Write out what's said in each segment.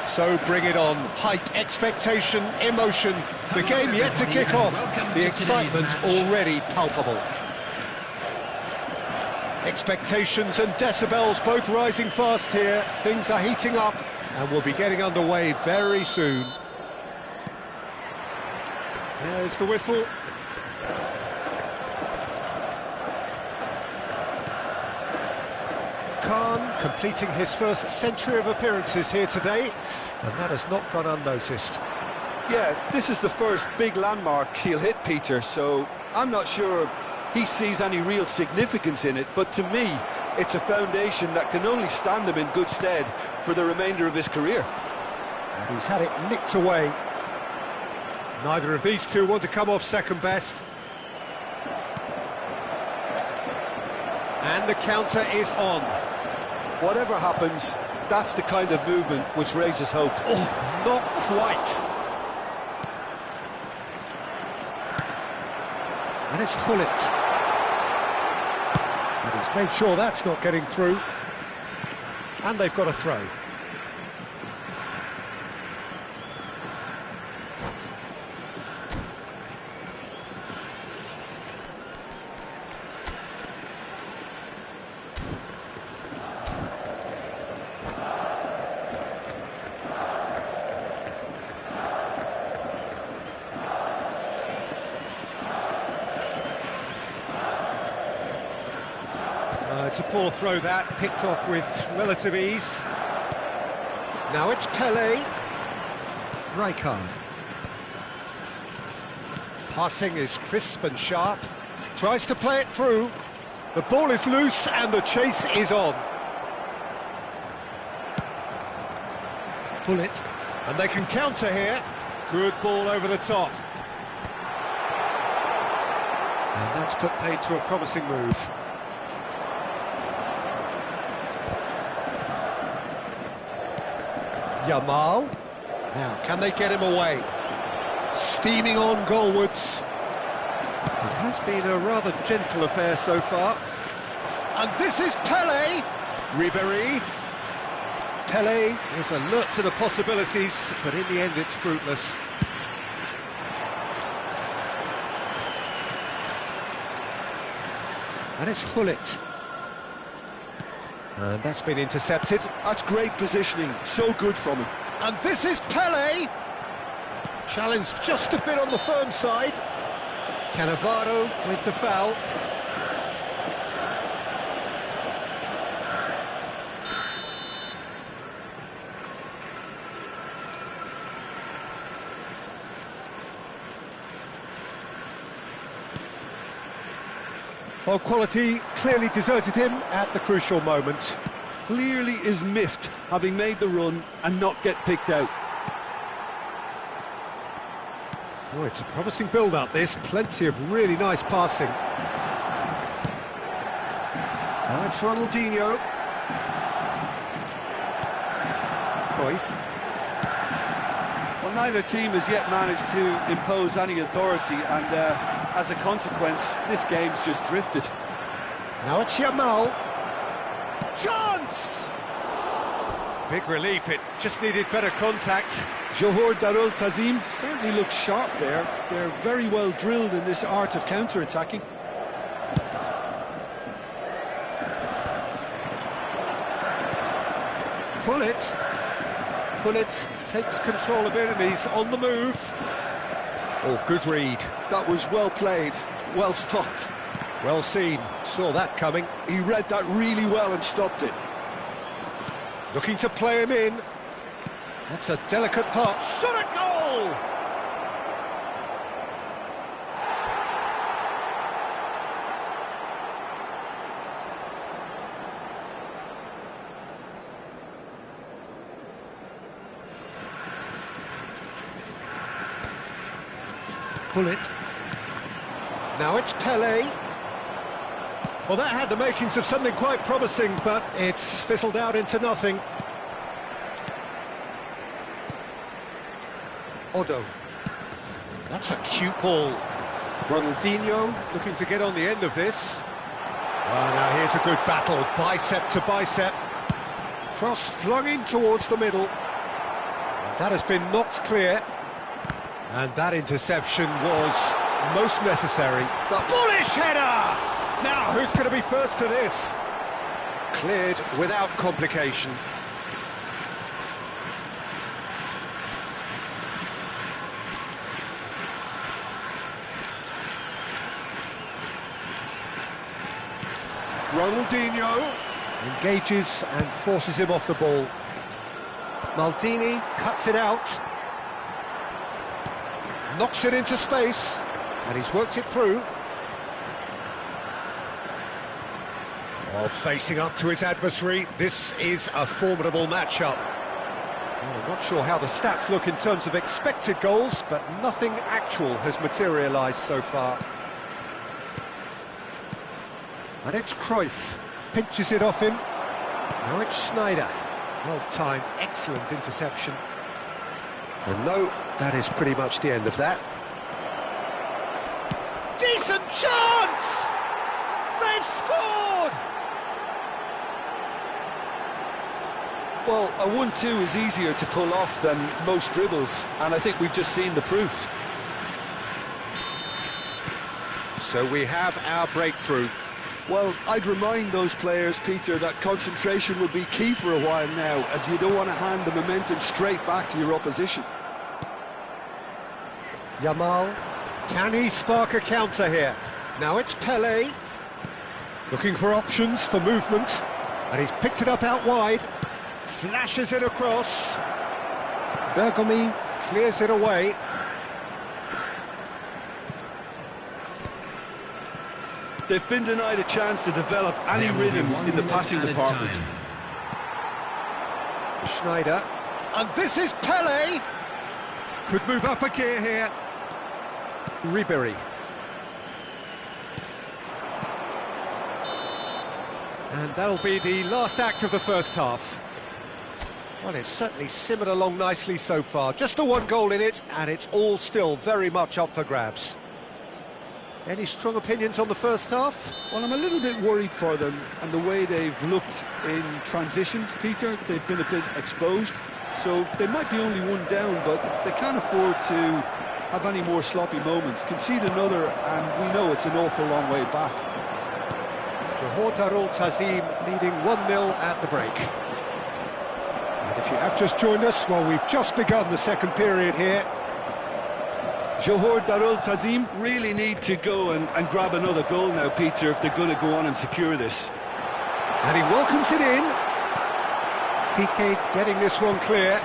So bring it on. Height, expectation, emotion. The game yet to kick off. The excitement already palpable. Expectations and decibels both rising fast here. Things are heating up and we'll be getting underway very soon. There's the whistle. Khan completing his first century of appearances here today, and that has not gone unnoticed. Yeah, this is the first big landmark he'll hit, Peter, so I'm not sure he sees any real significance in it, but to me, it's a foundation that can only stand him in good stead for the remainder of his career. And he's had it nicked away. Neither of these two want to come off second best. And the counter is on. Whatever happens, that's the kind of movement which raises hope. Oh, not quite. And it's Hullet. And he's made sure that's not getting through. And they've got a throw. It's a poor throw that, picked off with relative ease. Now it's Pele. Rijkaard. Passing is crisp and sharp. Tries to play it through. The ball is loose and the chase is on. Pull it. And they can counter here. Good ball over the top. And that's put paid to a promising move. Yamal. Now, can they get him away? Steaming on goalwards. It has been a rather gentle affair so far. And this is Pele. Ribéry. Pele is alert to the possibilities, but in the end it's fruitless. And it's Hullet. And that's been intercepted. That's great positioning, so good from him. And this is Pele. Challenged just a bit on the firm side. Cannavaro with the foul. Well, quality clearly deserted him at the crucial moment. Clearly is miffed, having made the run and not get picked out. Oh, it's a promising build-up, this. Plenty of really nice passing. Now it's Ronaldinho. Cruyff. Well, neither team has yet managed to impose any authority, and as a consequence, this game's just drifted. Now it's Yamal. Chance! Big relief, it just needed better contact. Johor Darul Tazim certainly looks sharp there. They're very well drilled in this art of counter-attacking. Hullet takes control of it and he's on the move. Oh, good read. That was well played, well stopped. Well seen, saw that coming. He read that really well and stopped it. Looking to play him in. That's a delicate pass. Shot a goal! Pull it. Now it's Pele. Well, that had the makings of something quite promising, but it's fizzled out into nothing. Odo. That's a cute ball. Ronaldinho looking to get on the end of this. Oh, now here's a good battle, bicep to bicep. Cross flung in towards the middle. That has been knocked clear. And that interception was most necessary. The bullish header! Now, who's going to be first to this? Cleared without complication. Ronaldinho engages and forces him off the ball. Maldini cuts it out. Knocks it into space, and he's worked it through. Oh, facing up to his adversary, this is a formidable matchup. Well, I'm not sure how the stats look in terms of expected goals, but nothing actual has materialised so far. And it's Cruyff, pinches it off him. Now it's Schneider. Well-timed, excellent interception. And no, that is pretty much the end of that. Decent chance! They've scored! Well, a 1-2 is easier to pull off than most dribbles, and I think we've just seen the proof. So we have our breakthrough. Well, I'd remind those players, Peter, that concentration will be key for a while now, as you don't want to hand the momentum straight back to your opposition. Yamal, can he spark a counter here? Now it's Pelé, looking for options for movement, and he's picked it up out wide, flashes it across. Bergomi clears it away. They've been denied a chance to develop any rhythm in the passing department. Schneider, and this is Pelé. Could move up a gear here. Ribery. And that'll be the last act of the first half. Well, it's certainly simmered along nicely so far. Just the one goal in it, and it's all still very much up for grabs. Any strong opinions on the first half? Well, I'm a little bit worried for them and the way they've looked in transitions, Peter. They've been a bit exposed, so they might be only one down, but they can't afford to have any more sloppy moments. Concede another, and we know it's an awful long way back. Johor Darul Tazim leading 1-0 at the break. And if you have just joined us, well, we've just begun the second period here. Johor Darul Tazim really need to go and grab another goal now, Peter, if they're going to go on and secure this. And he welcomes it in. PK getting this one clear.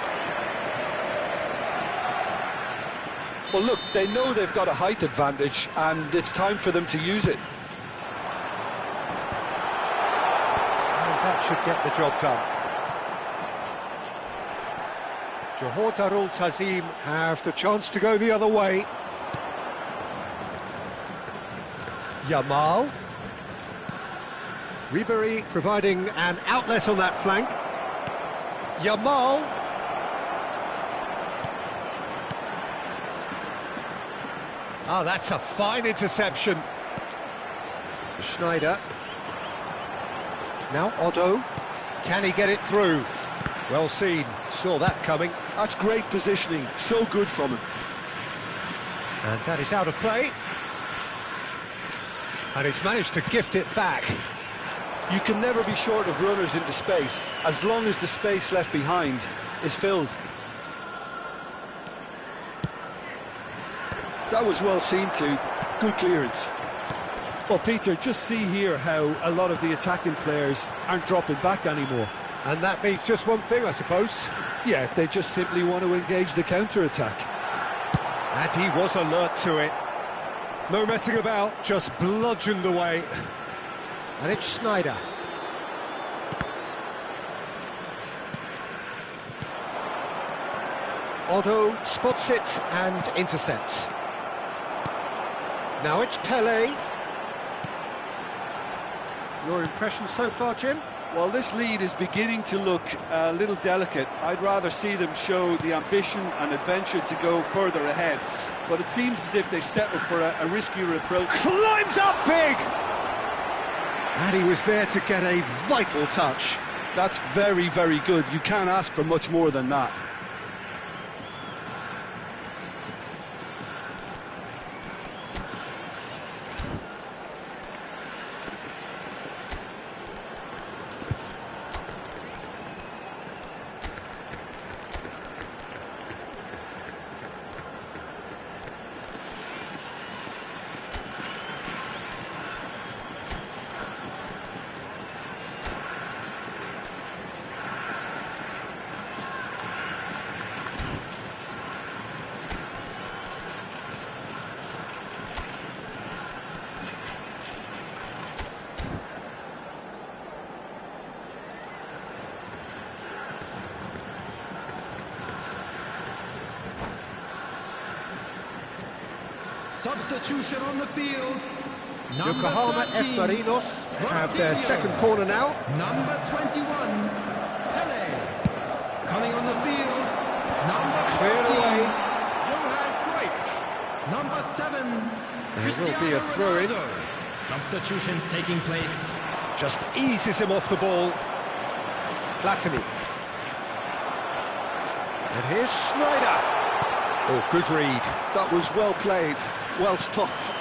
Well, look, they know they've got a height advantage, and it's time for them to use it. And that should get the job done. Johor Darul Tazim have the chance to go the other way. Yamal. Ribery providing an outlet on that flank. Yamal. Ah, that's a fine interception. Schneider. Now Otto. Can he get it through? Well seen, saw that coming. That's great positioning, so good from him. And that is out of play. And he's managed to gift it back. You can never be short of runners into space, as long as the space left behind is filled. That was well seen too, good clearance. Well, Peter, just see here how a lot of the attacking players aren't dropping back anymore. And that means just one thing, I suppose. Yeah, they just simply want to engage the counter-attack. And he was alert to it. No messing about, just bludgeoned away. And it's Schneider. Otto spots it and intercepts. Now it's Pelé. Your impression so far, Jim? Well, this lead is beginning to look a little delicate. I'd rather see them show the ambition and adventure to go further ahead. But it seems as if they settled for a riskier approach. Climbs up big! And he was there to get a vital touch. That's very, very good. You can't ask for much more than that. Substitution on the field. Yokohama F. Marinos have their second corner now. Number 21, Pele. Coming on the field, number Cleared 14, away. Johan Cruyff. Number 7, There will be a throw-in. Ronaldo. Substitutions taking place. Just eases him off the ball. Platini. And here's Snyder. Oh, good read. That was well played, well stopped.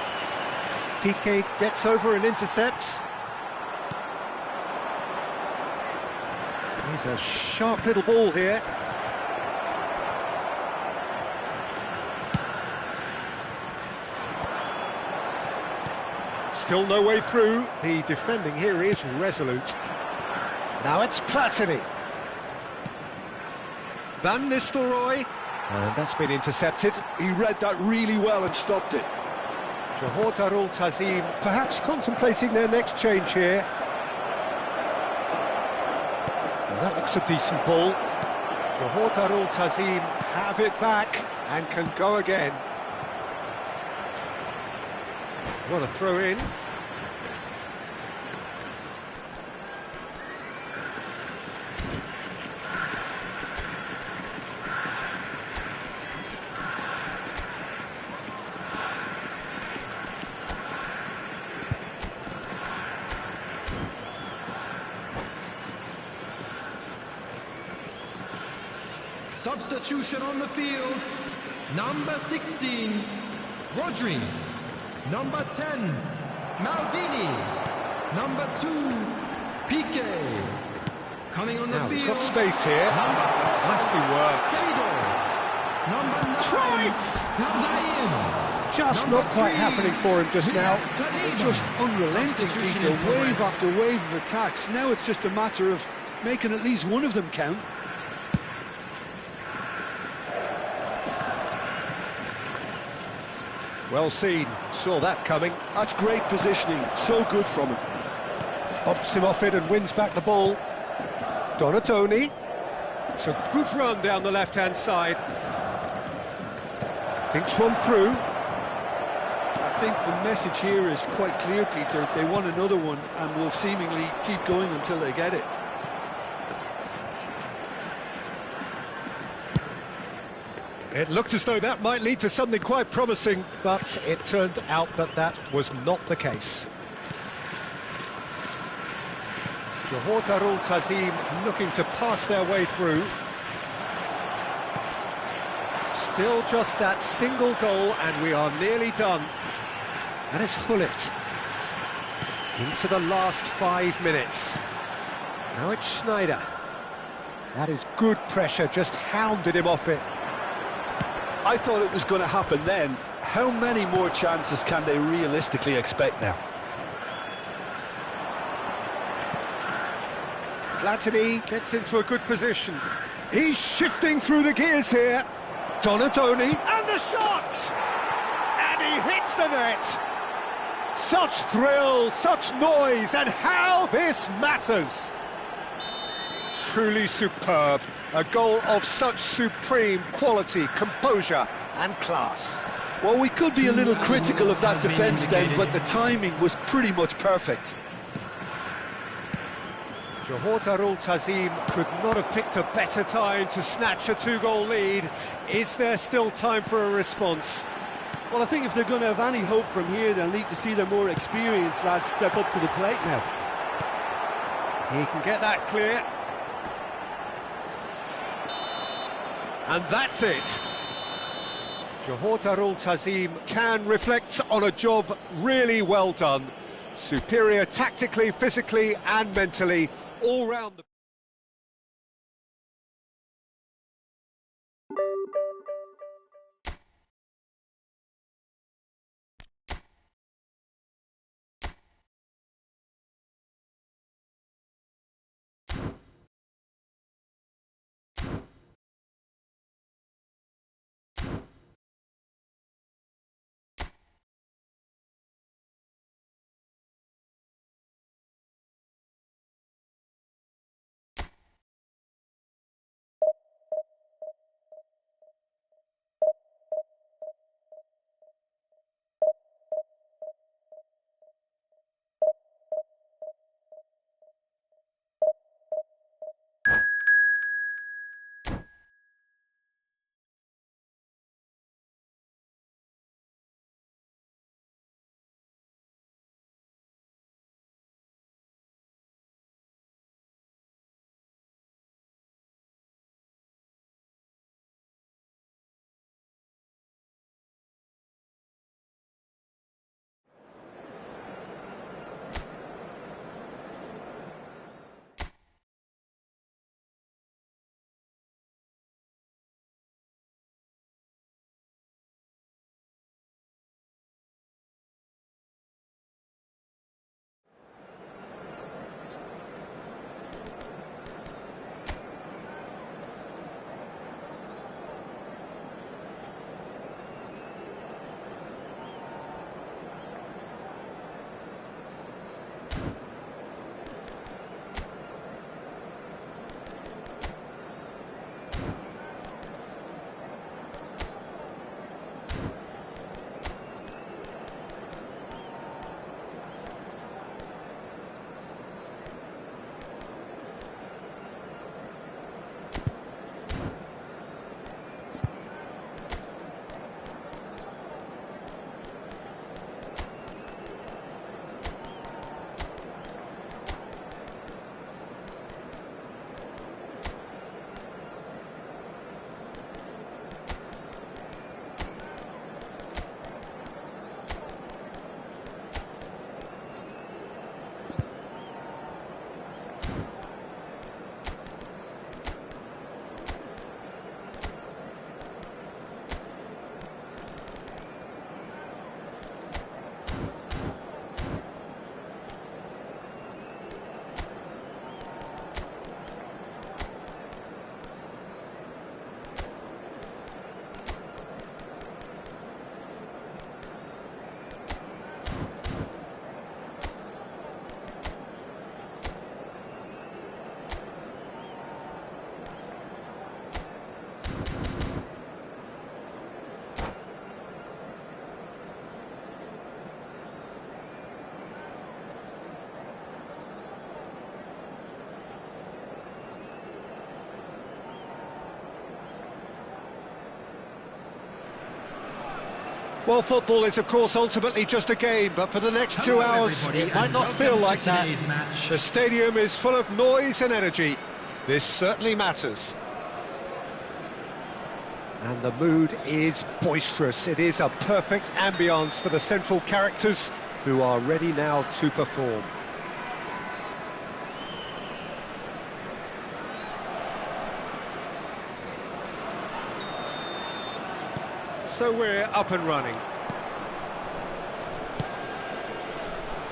Piqué gets over and intercepts. He's a sharp little ball here. Still no way through. The defending here is resolute. Now it's Platini. Van Nistelrooy. And that's been intercepted. He read that really well and stopped it. Johor Darul Tazim perhaps contemplating their next change here. Well, that looks a decent ball. Johor Darul Tazim have it back and can go again. What a throw in. Substitution on the field. Number 16, Rodri. Number 10, Maldini. Number 2, Piqué. Coming on the Now field. he's got space here. Nicely worked. Number 9, Cruyff! Hussein. Just Number not quite 3, happening for him just now. Just unrelenting, Peter, wave after wave of attacks. Now it's just a matter of making at least one of them count. Well seen, saw that coming. That's great positioning, so good from him. Bumps him off it and wins back the ball. Donatoni. It's a good run down the left-hand side. Thinks one through. I think the message here is quite clear, Peter. They want another one and will seemingly keep going until they get it. It looked as though that might lead to something quite promising, but it turned out that that was not the case. Johor Darul Tazim looking to pass their way through. Still just that single goal and we are nearly done. And it's Hullet. Into the last 5 minutes. Now it's Schneider. That is good pressure, just hounded him off it. I thought it was going to happen then. How many more chances can they realistically expect now? Platini gets into a good position. He's shifting through the gears here. Donatoni, and the shot! And he hits the net! Such thrill, such noise, and how this matters! Truly superb. A goal of such supreme quality, composure and class. Well, we could be a little critical of that defence then, but the timing was pretty much perfect. Johor Darul Tazim could not have picked a better time to snatch a 2-goal lead. Is there still time for a response? Well, I think if they're going to have any hope from here, they'll need to see their more experienced lads step up to the plate now. He can get that clear. And that's it. Johor Darul Tazim can reflect on a job really well done. Superior tactically, physically and mentally, all round the... Well, football is, of course, ultimately just a game, but for the next 2 hours, it might not feel like that. The stadium is full of noise and energy. This certainly matters. And the mood is boisterous. It is a perfect ambience for the central characters who are ready now to perform. So we're up and running.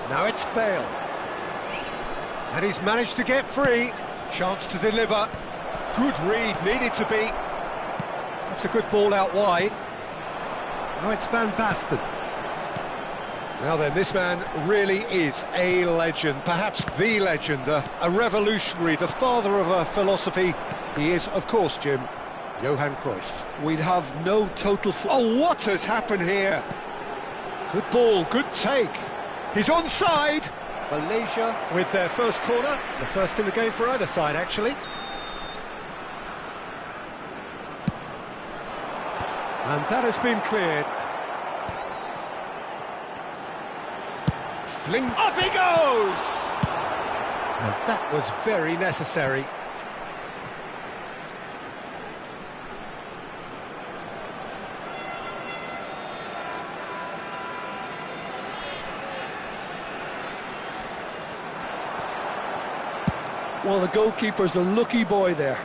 Now it's Bale. And he's managed to get free. Chance to deliver. Good read, needed to be. That's a good ball out wide. Now it's Van Basten. Now then, this man really is a legend, perhaps the legend, a revolutionary, the father of a philosophy. He is, of course, Jim, Johan Cruyff. We'd have no total... Oh, what has happened here? Good ball, good take. He's onside. Malaysia with their first corner, the first in the game for either side, actually. And that has been cleared. Fling, up he goes! And that was very necessary. Well, the goalkeeper's a lucky boy there.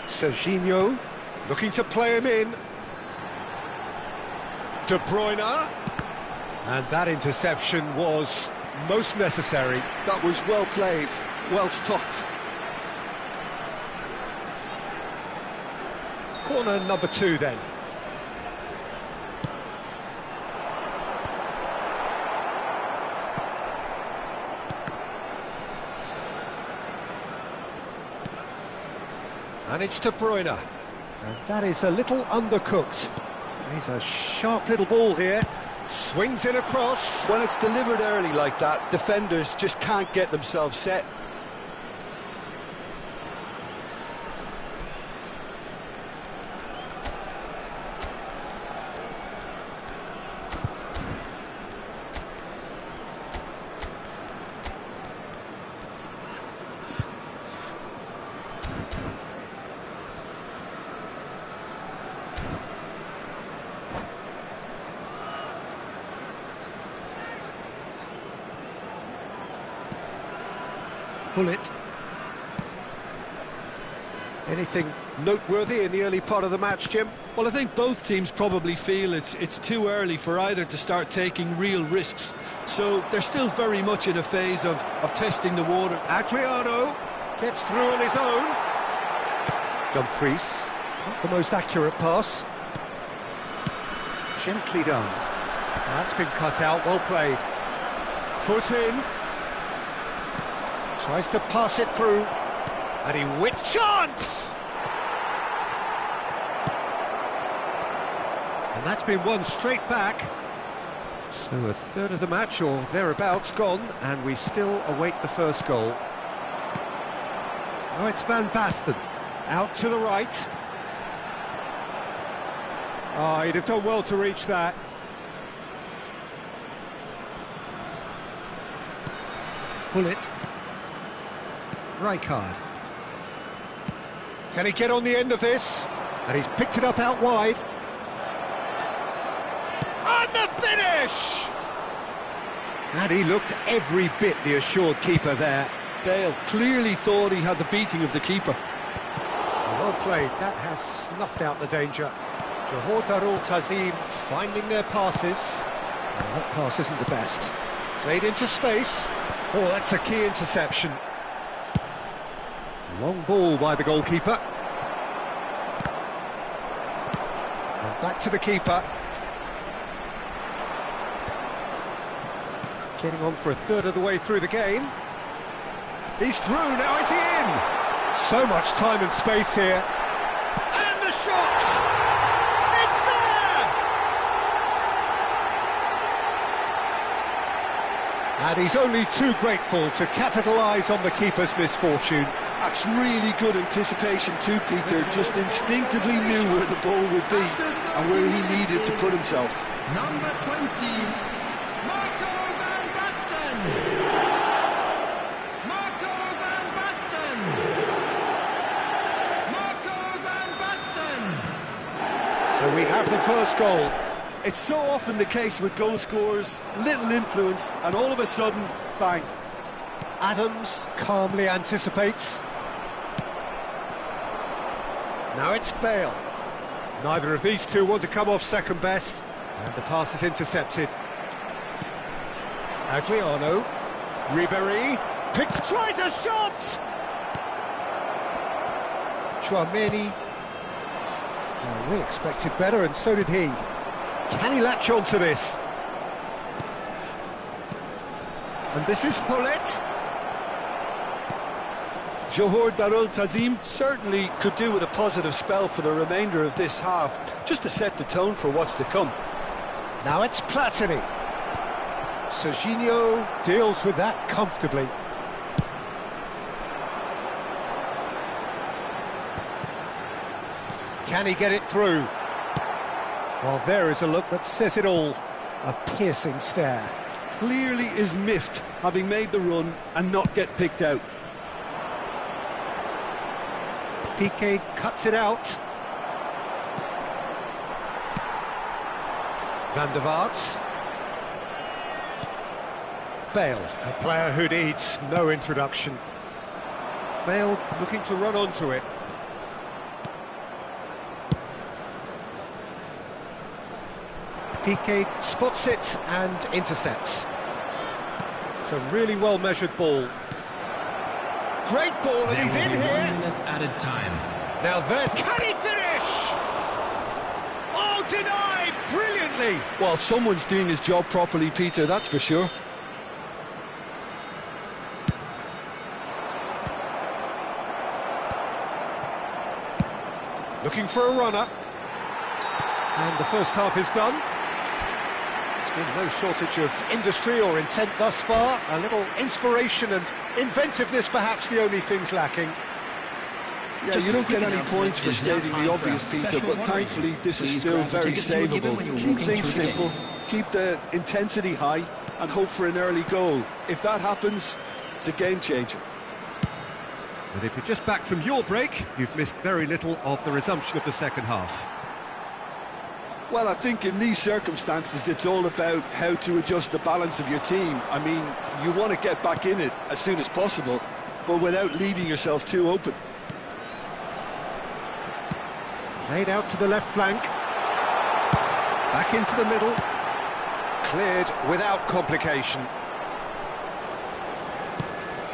Serginho looking to play him in. De Bruyne. And that interception was most necessary. That was well played, well stopped. Corner number 2 then. And it's De Bruyne. And that is a little undercooked. He's a sharp little ball here. Swings it across. When it's delivered early like that, defenders just can't get themselves set. Pull it. Anything noteworthy in the early part of the match, Jim? Well, I think both teams probably feel it's too early for either to start taking real risks. So they're still very much in a phase of testing the water. Adriano gets through on his own. Dumfries, not the most accurate pass. Gently done. That's been cut out, well played. Foot in. Tries to pass it through. And he whips chance! And that's been won straight back. So a third of the match, or thereabouts, gone, and we still await the first goal. Now it's Van Basten, out to the right. Oh, he'd have done well to reach that. Pull it. Rijkaard. Can he get on the end of this? And he's picked it up out wide. And the finish! And he looked every bit the assured keeper there. Bale clearly thought he had the beating of the keeper. Well played, that has snuffed out the danger. Johor Darul Tazim finding their passes. Well, that pass isn't the best. Played into space. Oh, that's a key interception. Long ball by the goalkeeper. And back to the keeper. Getting on for a third of the way through the game. He's through, now is he in? So much time and space here. And the shot! It's there! And he's only too grateful to capitalise on the keeper's misfortune. That's really good anticipation too, Peter. Just instinctively knew where the ball would be and where he needed to put himself. Number 20, Marco van Basten. Marco van Basten. Marco van Basten. So we have the first goal. It's so often the case with goal scorers, little influence, and all of a sudden, bang. Adams calmly anticipates. Now it's Bale. Neither of these two want to come off second best, and the pass is intercepted. Adriano, Ribéry, tries a shot! Chouameni. Well, we expected better, and so did he. Can he latch on to this? And this is Hullet. Johor Darul Tazim certainly could do with a positive spell for the remainder of this half, just to set the tone for what's to come. Now it's Platini. Serginho deals with that comfortably. Can he get it through? Well, there is a look that says it all. A piercing stare. Clearly is miffed, having made the run and not get picked out. Piqué cuts it out. Van der Vaart. Bale, a player who needs no introduction. Bale looking to run onto it. Piqué spots it and intercepts. It's a really well-measured ball. Great ball, and he's in here. 1 minute added time. Now there's... Can he finish? Oh, denied! Brilliantly! Well, someone's doing his job properly, Peter, that's for sure. Looking for a runner. And the first half is done. There's been no shortage of industry or intent thus far. A little inspiration and inventiveness, perhaps the only things lacking. Yeah, you don't get any points for stating the obvious, Peter, but thankfully this is still very savable. Keep things simple, keep the intensity high, and hope for an early goal. If that happens, it's a game changer. And if you're just back from your break, you've missed very little of the resumption of the second half. Well, I think in these circumstances, it's all about how to adjust the balance of your team. I mean, you want to get back in it as soon as possible, but without leaving yourself too open. Played out to the left flank. Back into the middle. Cleared without complication.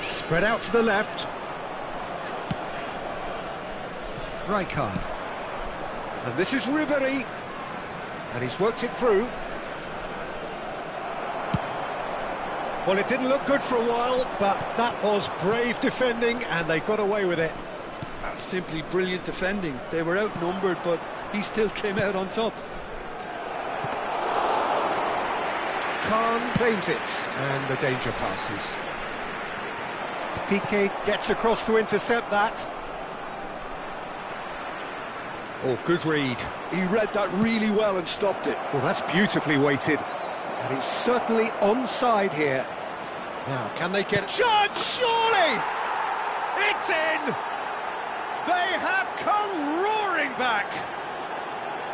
Spread out to the left. Rijkaard. And this is Ribéry. And he's worked it through. Well, it didn't look good for a while, but that was brave defending, and they got away with it. That's simply brilliant defending. They were outnumbered, but he still came out on top. Khan claims it, and the danger passes. Piqué gets across to intercept that. Oh, good read. He read that really well and stopped it. Well, that's beautifully weighted. And he's certainly onside here. Now, can they get... Shot, surely! It's in! They have come roaring back!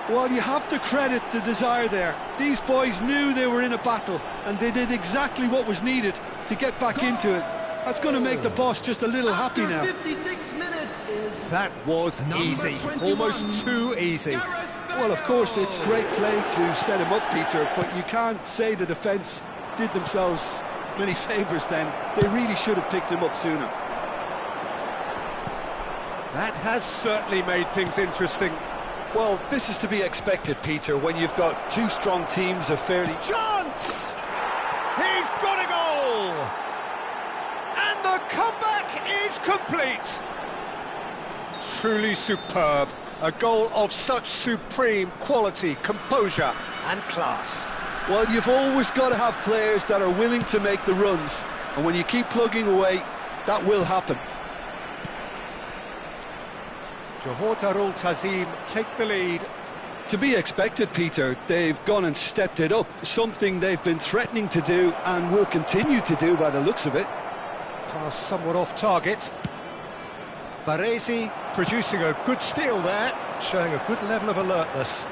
Well, you have to credit the desire there. These boys knew they were in a battle, and they did exactly what was needed to get back into it. That's going to make the boss just a little happy now. 56 minutes is... That was easy, 21, almost too easy. Well, of course, it's great play to set him up, Peter, but you can't say the defence did themselves many favours then. They really should have picked him up sooner. That has certainly made things interesting. Well, this is to be expected, Peter, when you've got two strong teams of fairly... Chance! He's got a goal! And the comeback is complete! Truly superb. A goal of such supreme quality, composure and class. Well, you've always got to have players that are willing to make the runs, and when you keep plugging away, that will happen. Johor Darul Tazim take the lead. To be expected, Peter. They've gone and stepped it up, something they've been threatening to do and will continue to do by the looks of it. Pass somewhat off target. Baresi producing a good steal there, showing a good level of alertness.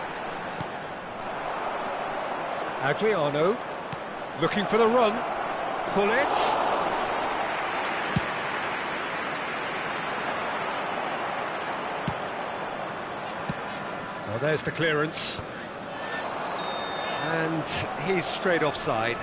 Adriano looking for the run. Hullet. Well, there's the clearance. And he's straight offside.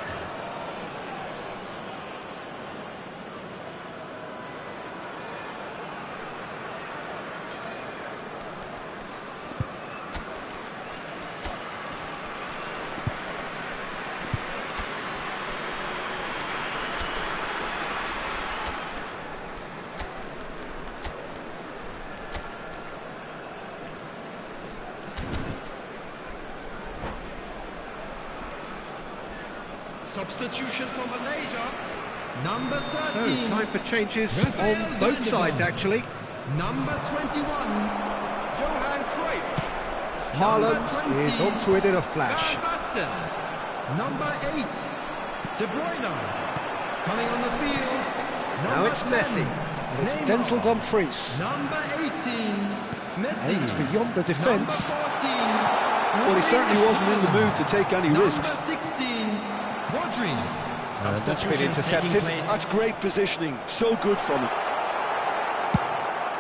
Substitution for Malaysia. Number 13. So, time for changes on both sides, actually. Number 21. Johan Cruyff. Haaland is onto it in a flash. Van Basten. Number 8. De Bruyne. Coming on the field. Now it's 10, Messi. And it's Neymar. Denzel Dumfries. Number 18. Messi. Aims beyond the defence. Number 14. Well, he certainly wasn't in the mood to take any risks. Number 16. Rodri. That's been intercepted. That's great positioning, so good from him.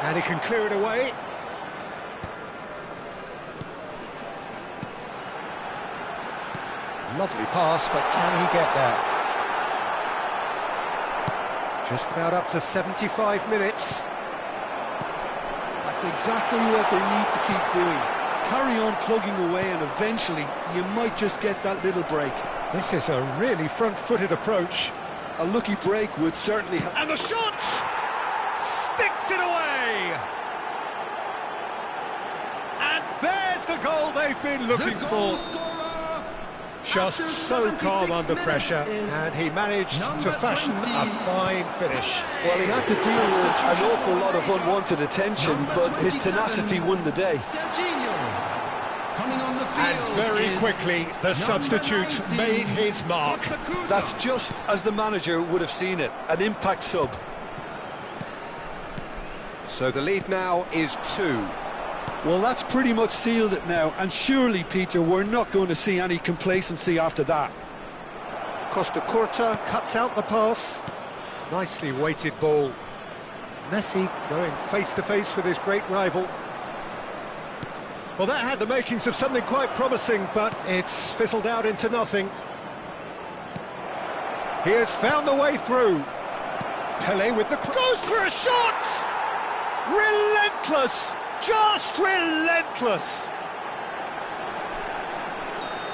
And he can clear it away. Lovely pass, but can he get there? Just about up to 75 minutes. That's exactly what they need to keep doing. Carry on plugging away and eventually you might just get that little break. This is a really front-footed approach. A lucky break would certainly help. And the shot! Sticks it away! And there's the goal they've been looking for. Just so calm under pressure, and he managed to fashion a fine finish. Well, he had to deal with an awful lot of unwanted attention, but his tenacity won the day. And very quickly, the substitute made his mark. That's just as the manager would have seen it, an impact sub. So the lead now is 2. Well, that's pretty much sealed it now, and surely, Peter, we're not going to see any complacency after that. Costa Curta cuts out the pass. Nicely weighted ball. Messi going face-to-face with his great rival. Well, that had the makings of something quite promising, but it's fizzled out into nothing. He has found the way through. Pele with the... goes for a shot! Relentless! Just relentless!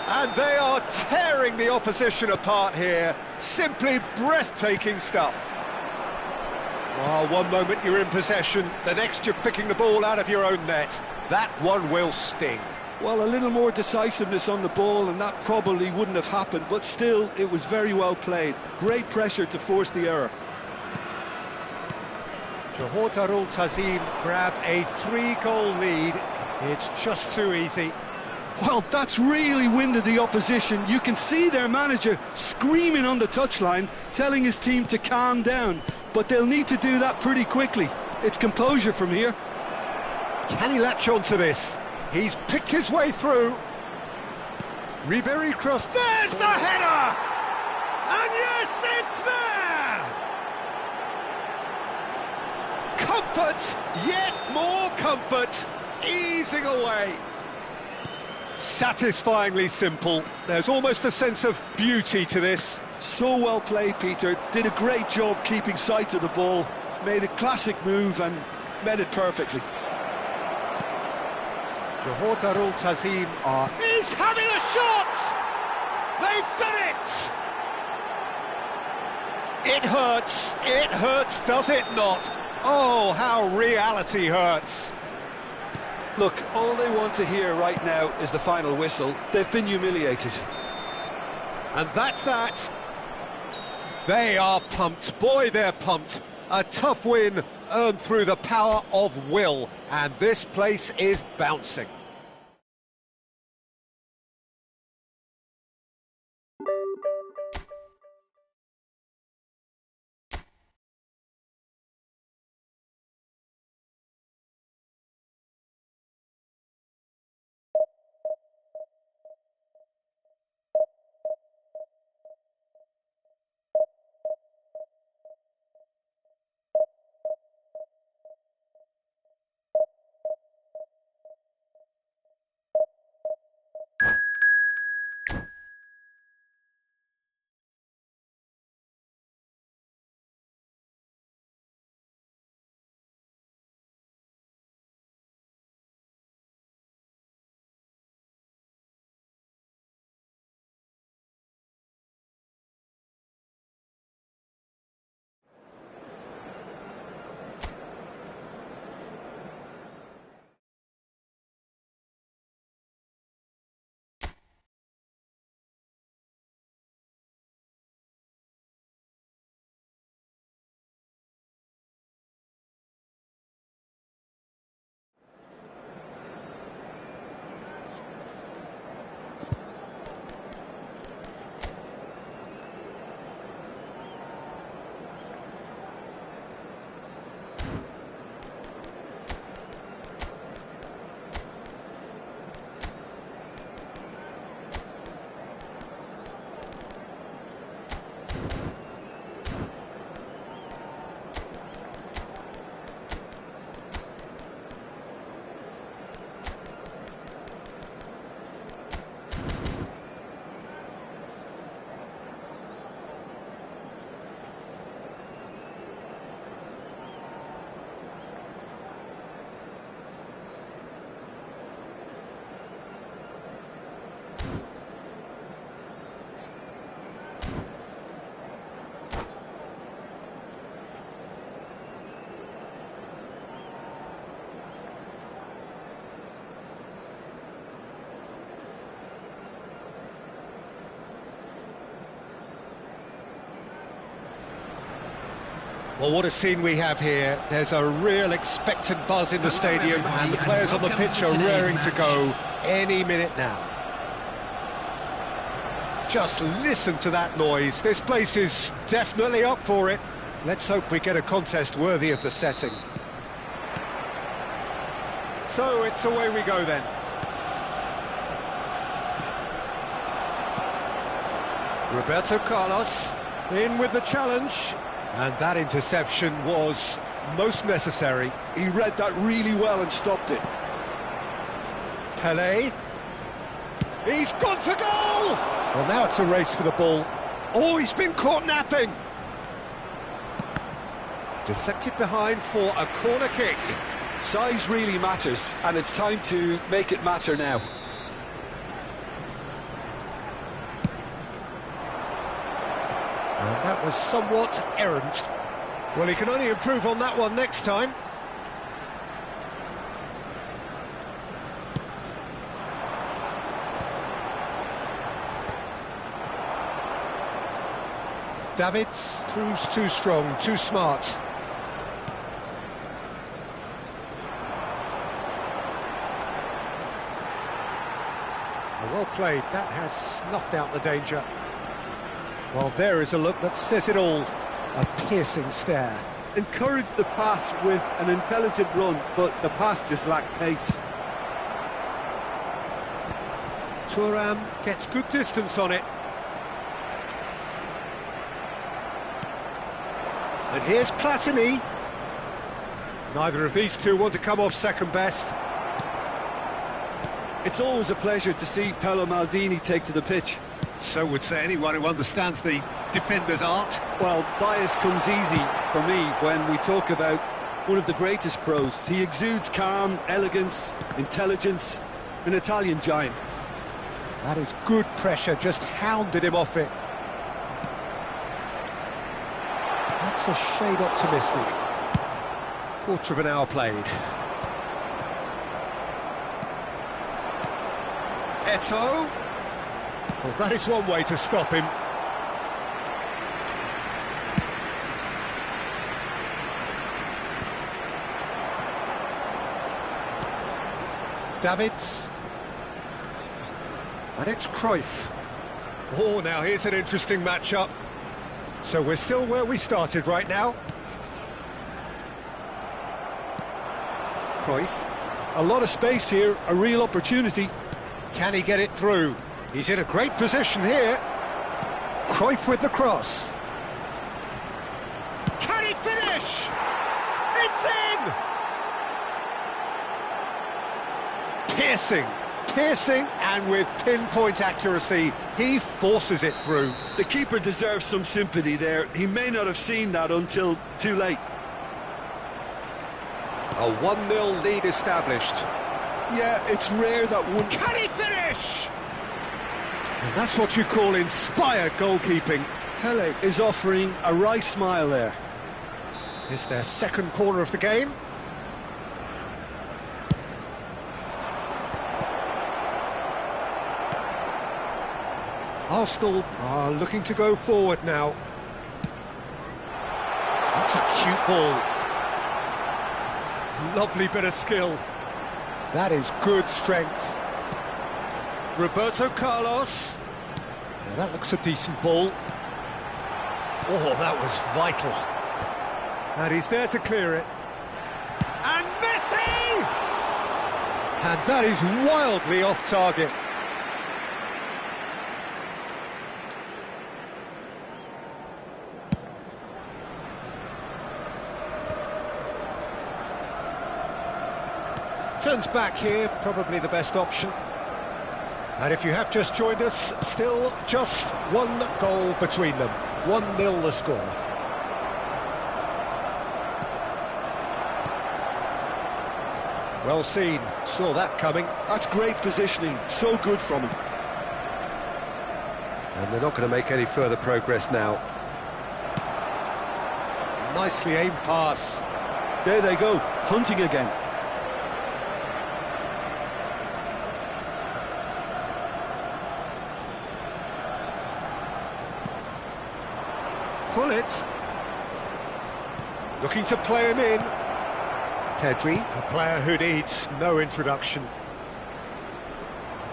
And they are tearing the opposition apart here. Simply breathtaking stuff. While one moment you're in possession, the next you're picking the ball out of your own net. That one will sting. Well, a little more decisiveness on the ball and that probably wouldn't have happened, but still, it was very well played. Great pressure to force the error. Johor Darul Tazim grab a 3-goal lead. It's just too easy. Well, that's really winded the opposition. You can see their manager screaming on the touchline, telling his team to calm down. But they'll need to do that pretty quickly. It's composure from here. Can he latch on to this? He's picked his way through. Ribéry cross. There's the header! And yes, it's there! Comfort, yet more comfort, easing away. Satisfyingly simple. There's almost a sense of beauty to this. So well played, Peter. Did a great job keeping sight of the ball. Made a classic move and met it perfectly. Johor Darul Tazim are... He's having a shot! They've done it! It hurts, does it not? Oh, how reality hurts. Look, all they want to hear right now is the final whistle. They've been humiliated. And that's that. They are pumped. Boy, they're pumped. A tough win earned through the power of will. And this place is bouncing. Well, what a scene we have here. There's a real expectant buzz in the stadium, and the players on the pitch are raring to go any minute now. Just listen to that noise. This place is definitely up for it. Let's hope we get a contest worthy of the setting. So it's away we go then. Roberto Carlos in with the challenge. And that interception was most necessary. He read that really well and stopped it. Pelé. He's gone for goal! Well, now it's a race for the ball. Oh, he's been caught napping. Deflected behind for a corner kick. Size really matters, and it's time to make it matter now. Well, that was somewhat errant. Well, he can only improve on that one next time. Davids proves too strong, too smart. Well played, that has snuffed out the danger. Well, there is a look that says it all. A piercing stare. Encouraged the pass with an intelligent run, but the pass just lacked pace. Thuram gets good distance on it. And here's Platini. Neither of these two want to come off second best. It's always a pleasure to see Paolo Maldini take to the pitch. So would say anyone who understands the defender's art. Well, bias comes easy for me when we talk about one of the greatest pros. He exudes calm, elegance, intelligence, an Italian giant. That is good pressure, just hounded him off it. That's a shade optimistic. Quarter of an hour played. Eto'o. Well, that is one way to stop him. Davids. And it's Cruyff. Oh, now here's an interesting matchup. So we're still where we started right now. Cruyff. A lot of space here, a real opportunity. Can he get it through? He's in a great position here. Cruyff with the cross. Can he finish? It's in! Piercing, and with pinpoint accuracy, he forces it through. The keeper deserves some sympathy there. He may not have seen that until too late. A 1-0 lead established. Yeah, it's rare that one... Can he finish? And that's what you call inspired goalkeeping. Pele is offering a wry smile there. It's their second corner of the game. Arsenal are looking to go forward now. That's a cute ball. Lovely bit of skill. That is good strength. Roberto Carlos. Now that looks a decent ball. Oh, that was vital. And he's there to clear it. And Messi! And that is wildly off target. Turns back here, probably the best option. And if you have just joined us, still just one goal between them. 1-0 the score. Well seen, saw that coming. That's great positioning, so good from him. And they're not going to make any further progress now. Nicely aimed pass. There they go, hunting again. Pullet. Looking to play him in. Pedri, a player who needs no introduction.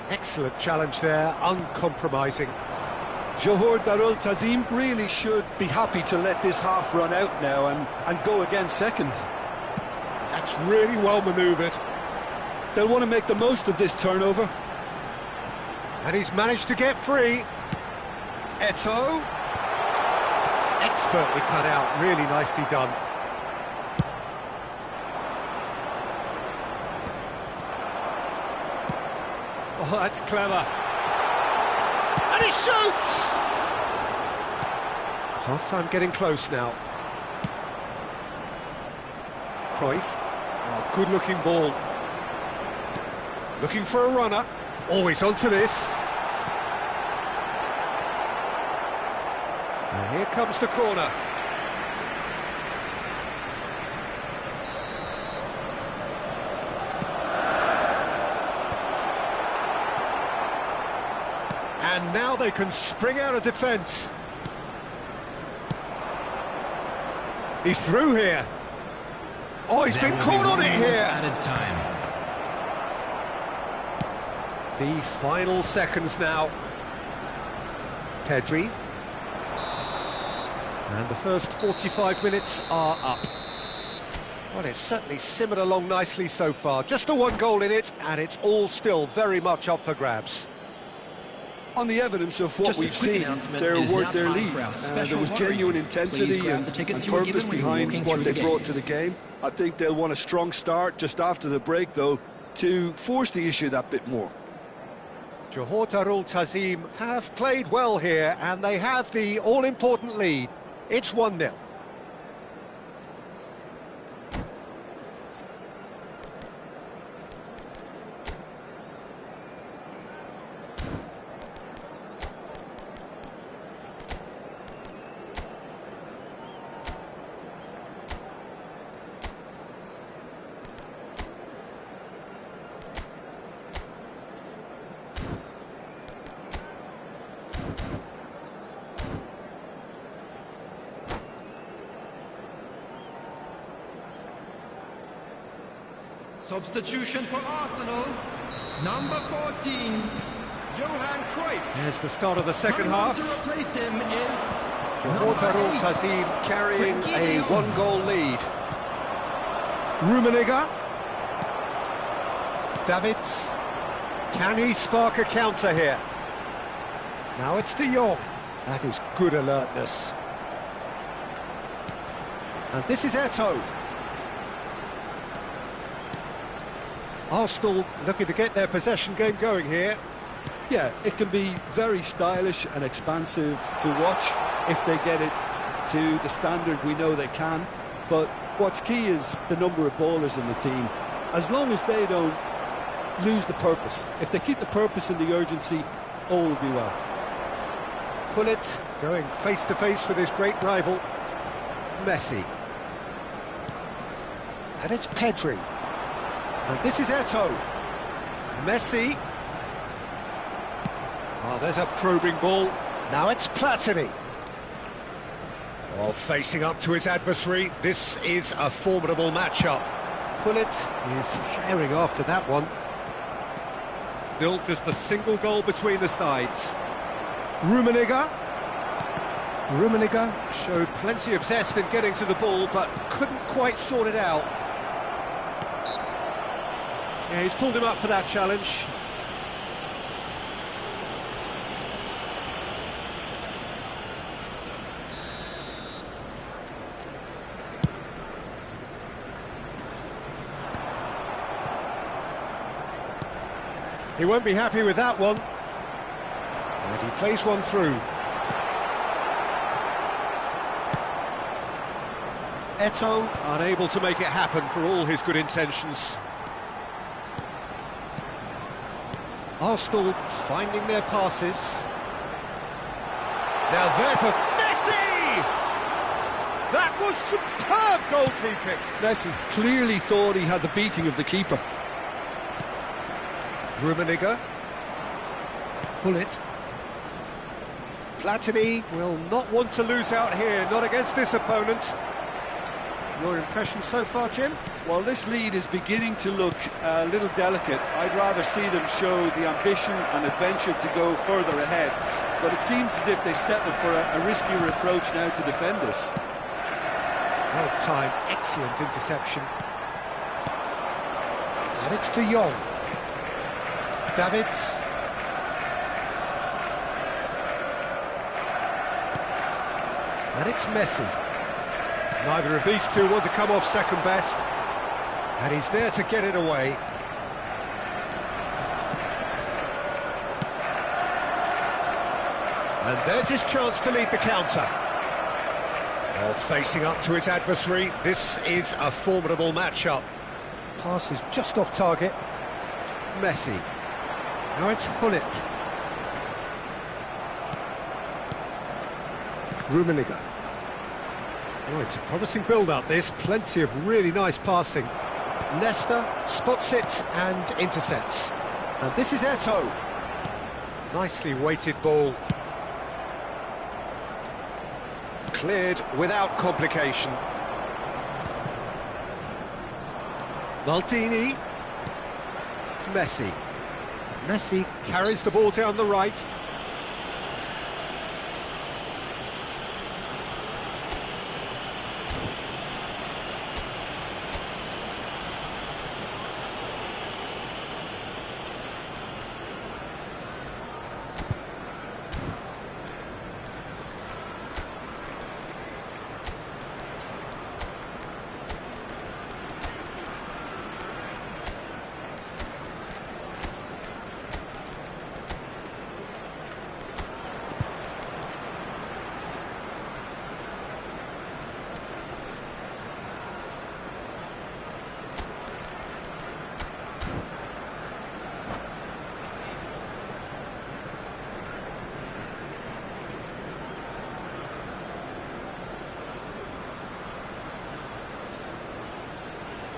Excellent challenge there, uncompromising. Johor Darul Tazim really should be happy to let this half run out now and go again second. That's really well manoeuvred. They'll want to make the most of this turnover. And he's managed to get free. Eto'o. Expertly cut out, really nicely done. Oh, that's clever. And he shoots! Half-time getting close now. Cruyff. Oh, good-looking ball. Looking for a runner. Always onto this. And here comes the corner. And now they can spring out of defence. He's through here. Oh, he's been caught on it here. Added time. The final seconds now. Pedri. And the first 45 minutes are up. Well, it's certainly simmered along nicely so far. Just the one goal in it, and it's all still very much up for grabs. On the evidence of what we've seen, they're worth their lead. There was genuine intensity and purpose behind what they brought to the game. I think they'll want a strong start just after the break, though, to force the issue that bit more. Johor Darul Tazim have played well here, and they have the all-important lead. It's 1-0. Substitution for Arsenal. Number 14, Johan Cruyff. There's the start of the second Coming on half. to replace him is Johor number 8, Tahzim carrying a Reguilon. one-goal lead. Rummenigge. Davids. Can he spark a counter here? Now it's De Jong. That is good alertness. And this is Eto'o. Arsenal looking to get their possession game going here. Yeah, it can be very stylish and expansive to watch if they get it to the standard we know they can. But what's key is the number of ballers in the team. As long as they don't lose the purpose, if they keep the purpose and the urgency, all will be well. Gullit going face-to-face with his great rival, Messi. And it's Pedri. And this is Eto'o. Messi. Oh, there's a probing ball. Now it's Platini. Oh, facing up to his adversary. This is a formidable matchup. Gullit is herring after that one. Still just a single goal between the sides. Rummenigge. Rummenigge showed plenty of zest in getting to the ball, but couldn't quite sort it out. Yeah, he's pulled him up for that challenge. He won't be happy with that one. And he plays one through. Eto'o unable to make it happen for all his good intentions. Arsenal finding their passes. Now there's a Messi! That was superb goalkeeping. Messi clearly thought he had the beating of the keeper. Rummenigge. Gullit. Platini will not want to lose out here, not against this opponent. Your impression so far, Jim? Well, this lead is beginning to look a little delicate. I'd rather see them show the ambition and adventure to go further ahead. But it seems as if they settled for a riskier approach now to defend this. Well timed, excellent interception. And it's De Jong. Davids. And it's Messi. Neither of these two want to come off second best. And he's there to get it away. And there's his chance to lead the counter. Well, facing up to his adversary, this is a formidable matchup. Pass is just off target. Messi. Now it's Gullit. Rummenigge. Oh, it's a promising build-up, this. Plenty of really nice passing. Leicester spots it and intercepts. And this is Eto'o. Nicely weighted ball. Cleared without complication. Maldini. Messi. Messi carries the ball down the right.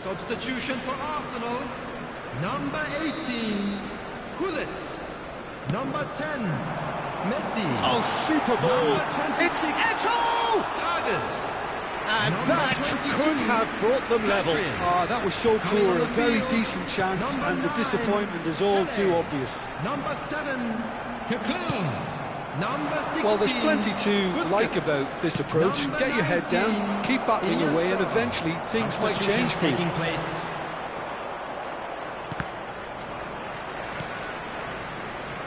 Substitution for Arsenal. Number 18, Gullit. Number 10, Messi. Oh, super ball! Number 26, It's Eto'o! Davids. And that could have brought them level. Ah, that was so poor, a very decent chance, and the disappointment is all too obvious. Number 7, Kaká. Number 16, Well, there's plenty to like about this approach. Get your head down, keep battling away, and eventually things might change for you.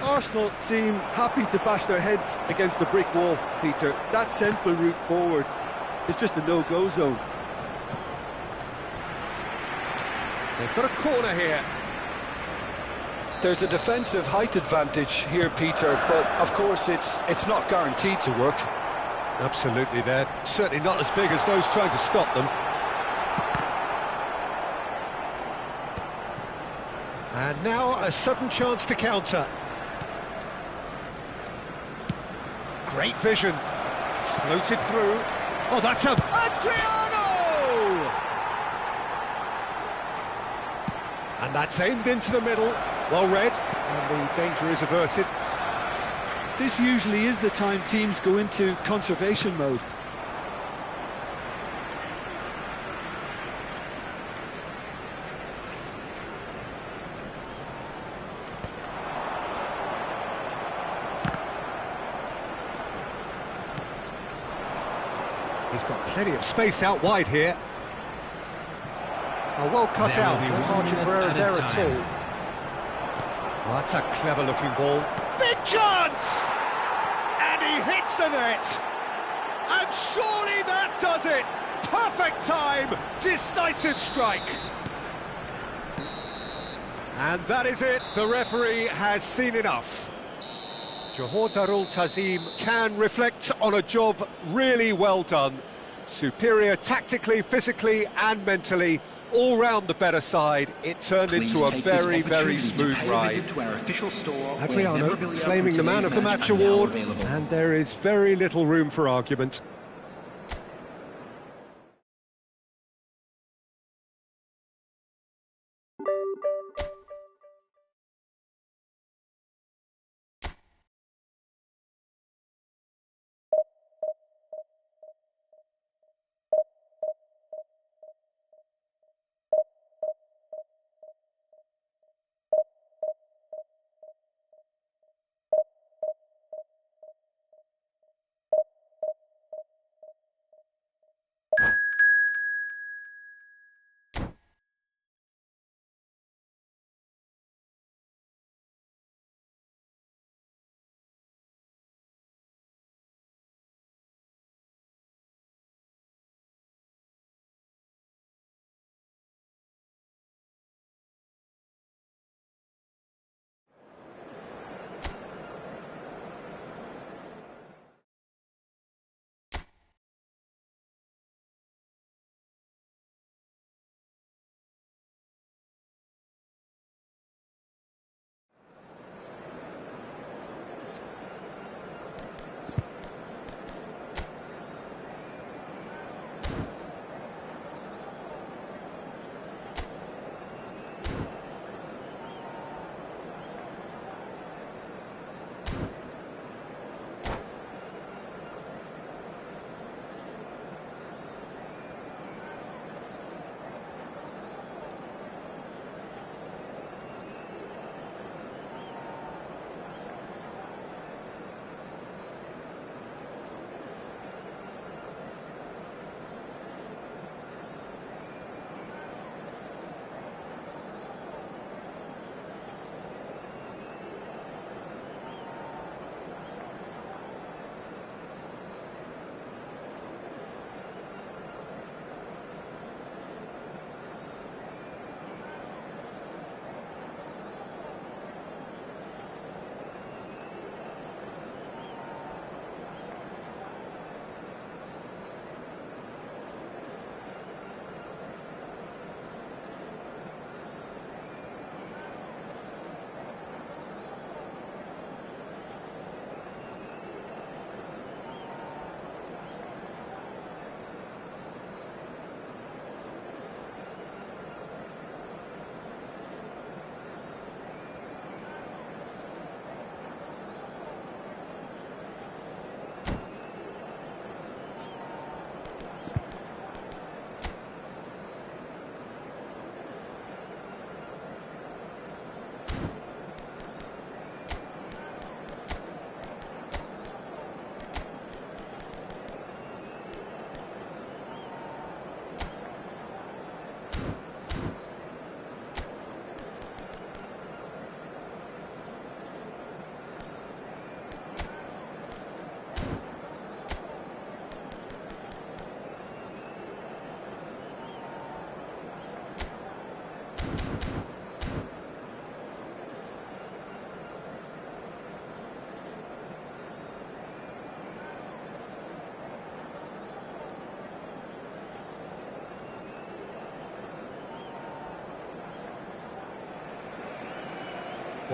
Arsenal seem happy to bash their heads against the brick wall, Peter. That central route forward is just a no-go zone. They've got a corner here. There's a defensive height advantage here, Peter, but of course it's not guaranteed to work. Absolutely, they're certainly not as big as those trying to stop them. And now a sudden chance to counter. Great vision. Floated through. Oh, that's a... Adriano! And that's aimed into the middle. Well read, and the danger is averted. This usually is the time teams go into conservation mode. He's got plenty of space out wide here. Oh, well cut out, no margin for error there at all. Oh, that's a clever-looking ball. Big chance! And he hits the net! And surely that does it! Perfect time! Decisive strike! And that is it. The referee has seen enough. Johor Darul Tazim can reflect on a job really well done. Superior tactically, physically and mentally. All round the better side, it turned into a very, very smooth ride. Adriano claiming the Man of the Match award, and there is very little room for argument.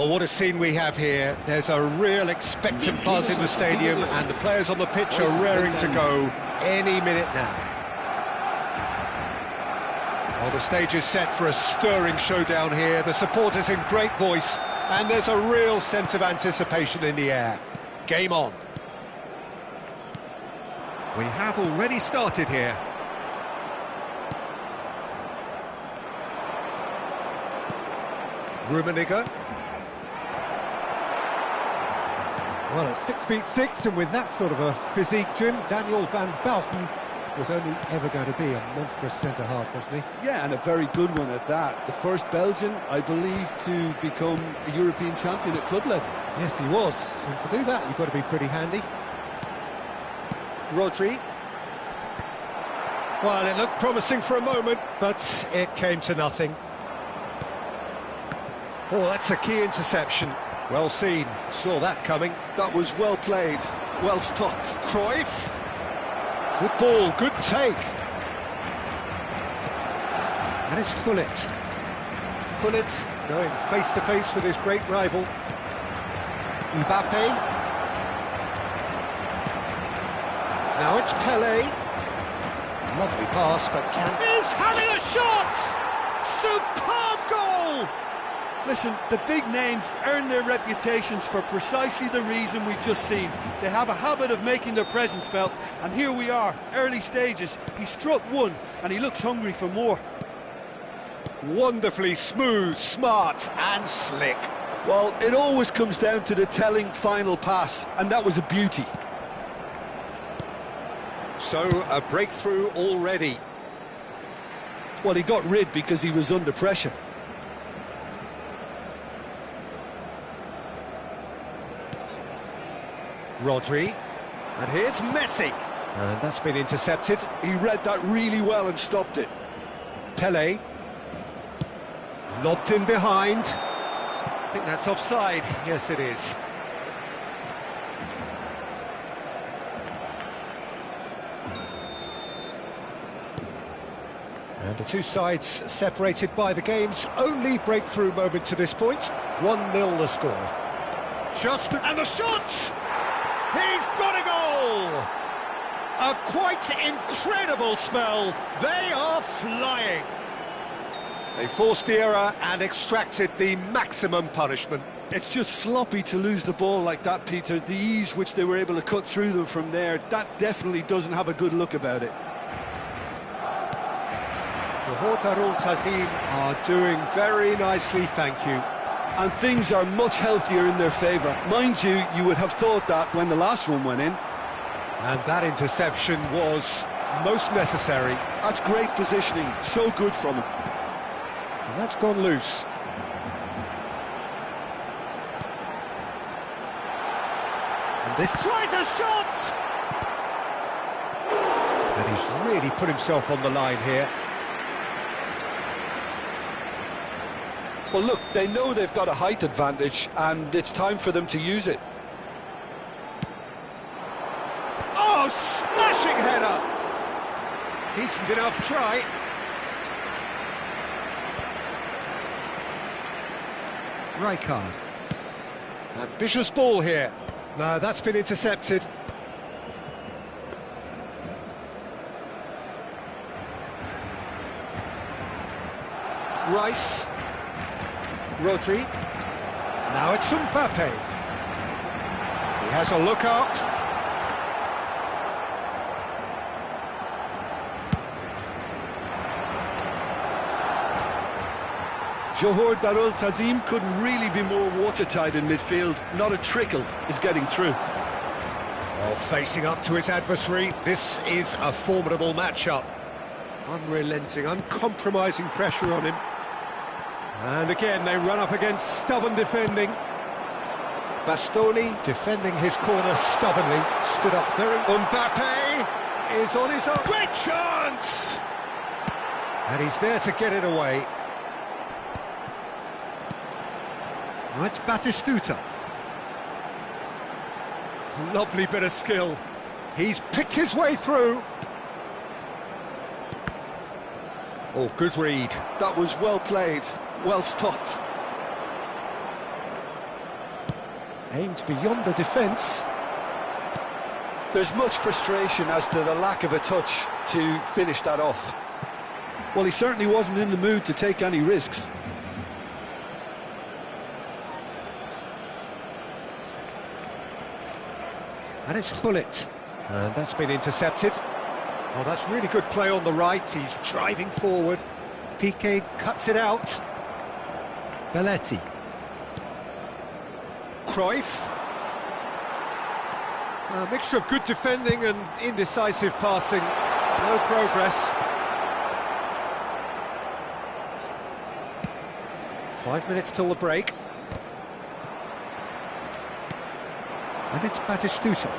Well, what a scene we have here. There's a real expectant buzz in the stadium, and the players on the pitch are raring to go any minute now. Well, the stage is set for a stirring showdown here. The supporters in great voice, and there's a real sense of anticipation in the air. Game on. We have already started here. Rummenigge. Well, at 6'6", and with that sort of a physique, Jim, Daniel van Balken was only ever going to be a monstrous centre-half, wasn't he? Yeah, and a very good one at that. The first Belgian, I believe, to become a European champion at club level. Yes, he was. And to do that, you've got to be pretty handy. Rodri. Well, it looked promising for a moment, but it came to nothing. Oh, that's a key interception. Well seen. Saw that coming. That was well played, well stopped. Cruyff. Good ball, good take. And it's Gullit. Gullit going face-to-face with his great rival. Mbappe. Now it's Pelé. Lovely pass, but is having a shot! Superb goal! Listen, the big names earn their reputations for precisely the reason we've just seen. They have a habit of making their presence felt, and here we are, early stages. He struck one, and he looks hungry for more. Wonderfully smooth, smart and slick. Well, it always comes down to the telling final pass, and that was a beauty. So, a breakthrough already. Well, he got rid because he was under pressure. Rodri, and here's Messi. And that's been intercepted. He read that really well and stopped it. Pelé. Lobbed in behind. I think that's offside. Yes, it is. And the two sides separated by the game's only breakthrough moment to this point. 1-0 the score. And the shot! He's got a goal! A quite incredible spell. They are flying. They forced the error and extracted the maximum punishment. It's just sloppy to lose the ball like that, Peter. The ease which they were able to cut through them from there, that definitely doesn't have a good look about it. Johor Darul Ta'zim are doing very nicely, thank you. And things are much healthier in their favour. Mind you, you would have thought that when the last one went in. And that interception was most necessary. That's great positioning, so good from him. And that's gone loose. And this tries a shot! And he's really put himself on the line here. Well, look, they know they've got a height advantage, and it's time for them to use it. Oh, smashing header! Decent enough try. Rijkaard. Ambitious ball here. No, that's been intercepted. Rice. Rodri. Now it's Mbappe. He has a look up. Johor Darul Ta'zim couldn't really be more watertight in midfield. Not a trickle is getting through. Well, facing up to his adversary, this is a formidable matchup. Unrelenting, uncompromising pressure on him. And again, they run up against stubborn defending. Bastoni defending his corner stubbornly. Stood up very... Mbappe is on his own. Great chance! And he's there to get it away. Now it's Batistuta. Lovely bit of skill. He's picked his way through. Oh, good read. That was well played, well stopped. Aimed beyond the defence. There's much frustration as to the lack of a touch to finish that off. Well, he certainly wasn't in the mood to take any risks. And it's Hullet. And that's been intercepted. Oh, that's really good play on the right. He's driving forward. Piqué cuts it out. Belletti. Cruyff. A mixture of good defending and indecisive passing. No progress. 5 minutes till the break. And it's Batistuta.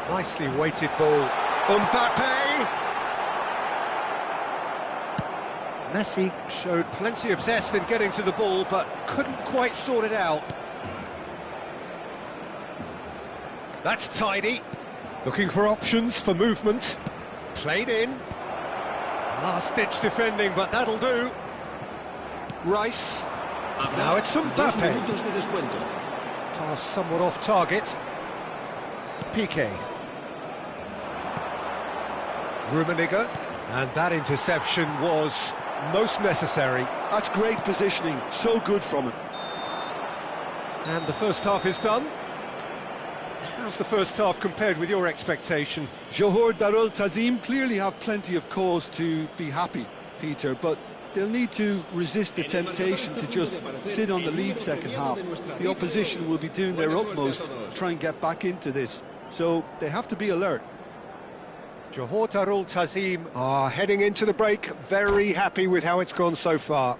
Nicely weighted ball. Mbappe! Messi showed plenty of zest in getting to the ball, but couldn't quite sort it out. That's tidy. Looking for options for movement. Played in. Last-ditch defending, but that'll do. Rice. Now it's Mbappe. Pass somewhat off target. Piqué. Rummenigge. And that interception was most necessary. That's great positioning, so good from him. And the first half is done. How's the first half compared with your expectation? Johor Darul Tazim clearly have plenty of cause to be happy, Peter, but they'll need to resist the temptation to just sit on the lead second half. The opposition will be doing their utmost to try and get back into this, so they have to be alert. Johor Darul Tazim are heading into the break very happy with how it's gone so far.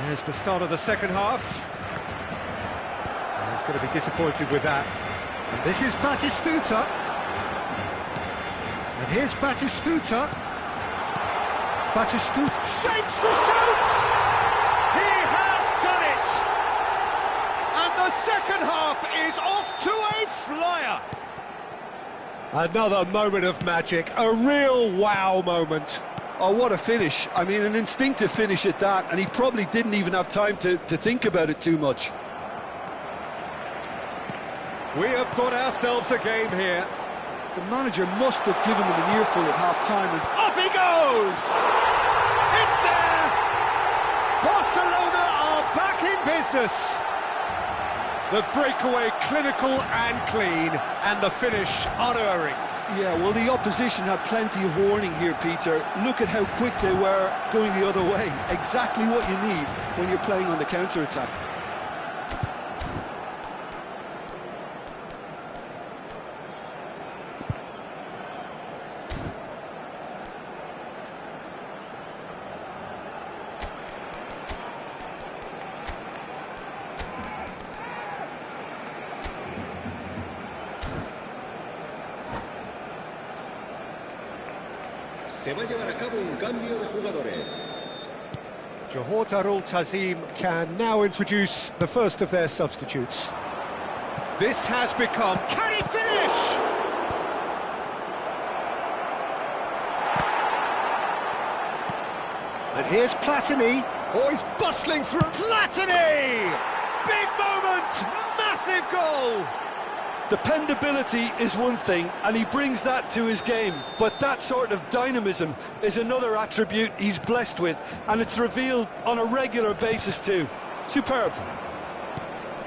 There's the start of the second half. And he's going to be disappointed with that. And this is Batistuta. And here's Batistuta. Batistuta shapes to shoot! He has done it! And the second half is off to a flyer. Another moment of magic, a real wow moment. Oh, what a finish. I mean, an instinctive finish at that, and he probably didn't even have time to think about it too much. We have got ourselves a game here. The manager must have given them an earful at half-time. And up he goes! It's there! Barcelona are back in business. The breakaway clinical and clean, and the finish unerring. Yeah, well, the opposition had plenty of warning here, Peter. Look at how quick they were going the other way. Exactly what you need when you're playing on the counter-attack. Se va a llevar a cabo un cambio de jugadores. Johor Darul Tazim can now introduce the first of their substitutes. This has become... Can he finish? And here's Platini. Oh, he's bustling through. Platini! Big moment! Massive goal! Dependability is one thing, and he brings that to his game, but that sort of dynamism is another attribute he's blessed with, and it's revealed on a regular basis too. Superb.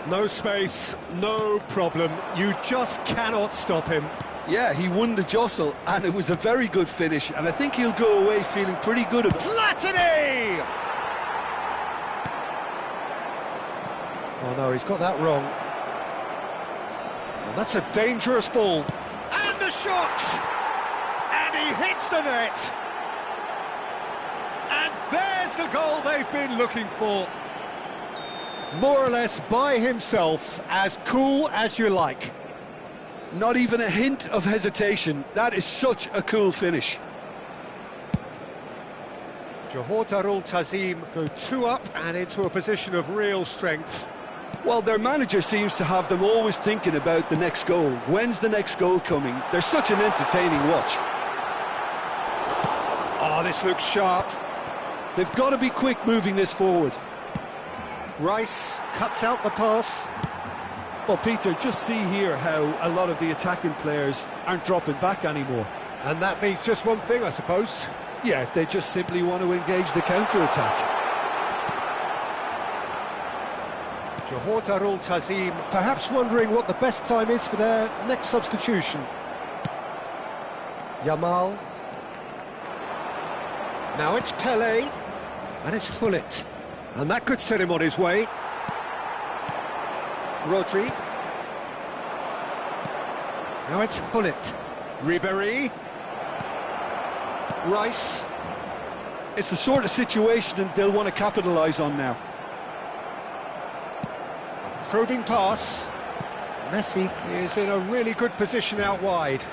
No space, no problem. You just cannot stop him. Yeah, he won the jostle, and it was a very good finish, and I think he'll go away feeling pretty good about it. Platini! Oh no, he's got that wrong. And that's a dangerous ball. And the shot! And he hits the net! And there's the goal they've been looking for. More or less by himself, as cool as you like. Not even a hint of hesitation. That is such a cool finish. Johor Darul Tazim go 2 up and into a position of real strength. Well, their manager seems to have them always thinking about the next goal. When's the next goal coming? They're such an entertaining watch. Oh, this looks sharp. They've got to be quick moving this forward. Rice cuts out the pass. Well, Peter, just see here how a lot of the attacking players aren't dropping back anymore. And that means just one thing, I suppose. Yeah, they just simply want to engage the counter-attack. Johor Darul Tazim perhaps wondering what the best time is for their next substitution. Yamal. Now it's Pele. And it's Hullet. And that could set him on his way. Rodri. Now it's Hullet. Ribéry. Rice. It's the sort of situation they'll want to capitalise on now. Probing pass. Messi is in a really good position out wide.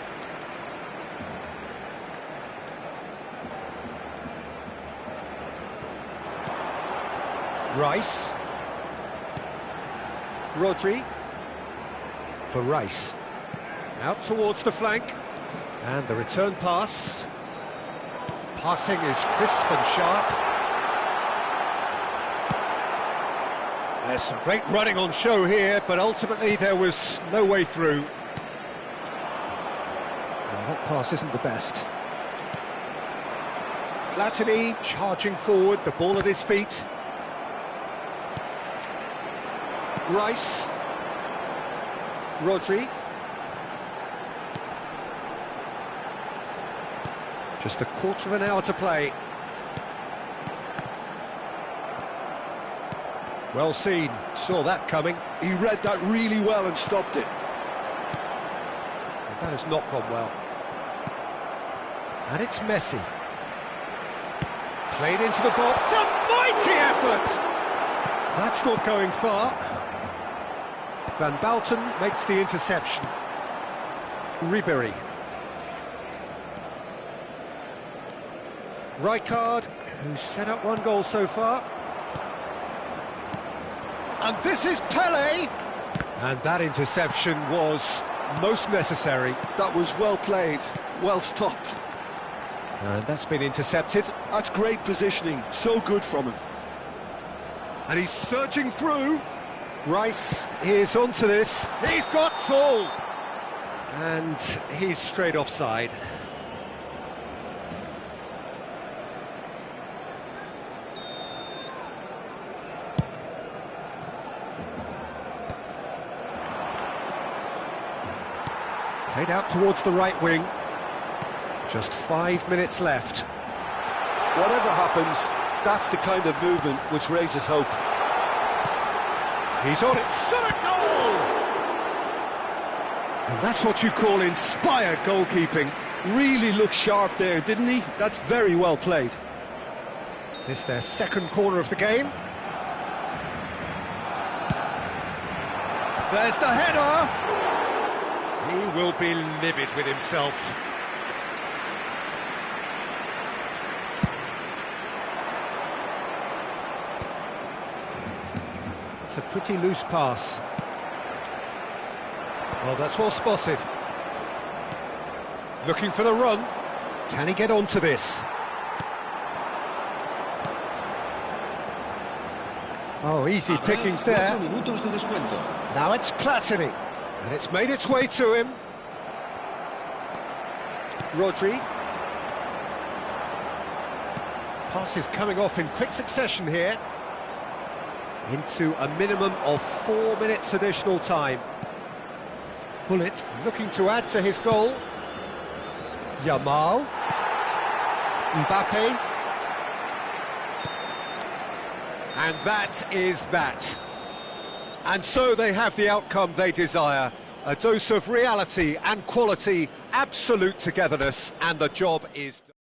Rice. Rodri. For Rice. Out towards the flank. And the return pass. Passing is crisp and sharp. There's some great running on show here, but ultimately there was no way through. And that pass isn't the best. Platini charging forward, the ball at his feet. Rice. Rodri. Just a quarter of an hour to play. Well seen, saw that coming. He read that really well and stopped it. And that has not gone well. And it's Messi. Played into the box, a mighty effort! That's not going far. Van Bouten makes the interception. Ribéry. Rijkaard, who's set up 1 goal so far. And this is Pele! And that interception was most necessary. That was well played, well stopped. And that's been intercepted. That's great positioning, so good from him. And he's surging through. Rice is onto this. He's got full! And he's straight offside. Played out towards the right wing. Just 5 minutes left. Whatever happens, that's the kind of movement which raises hope. He's on it, shot a goal! And that's what you call inspired goalkeeping. Really looked sharp there, didn't he? That's very well played. This their second corner of the game. There's the header! He will be livid with himself. It's a pretty loose pass. Well, that's well spotted. Looking for the run. Can he get onto this? Oh, easy pickings there. Now it's Platini. And it's made its way to him. Rodri. Pass is coming off in quick succession here. Into a minimum of 4 minutes additional time. Hullet looking to add to his goal. Yamal. Mbappe. And that is that. And so they have the outcome they desire. A dose of reality and quality, absolute togetherness, and the job is done.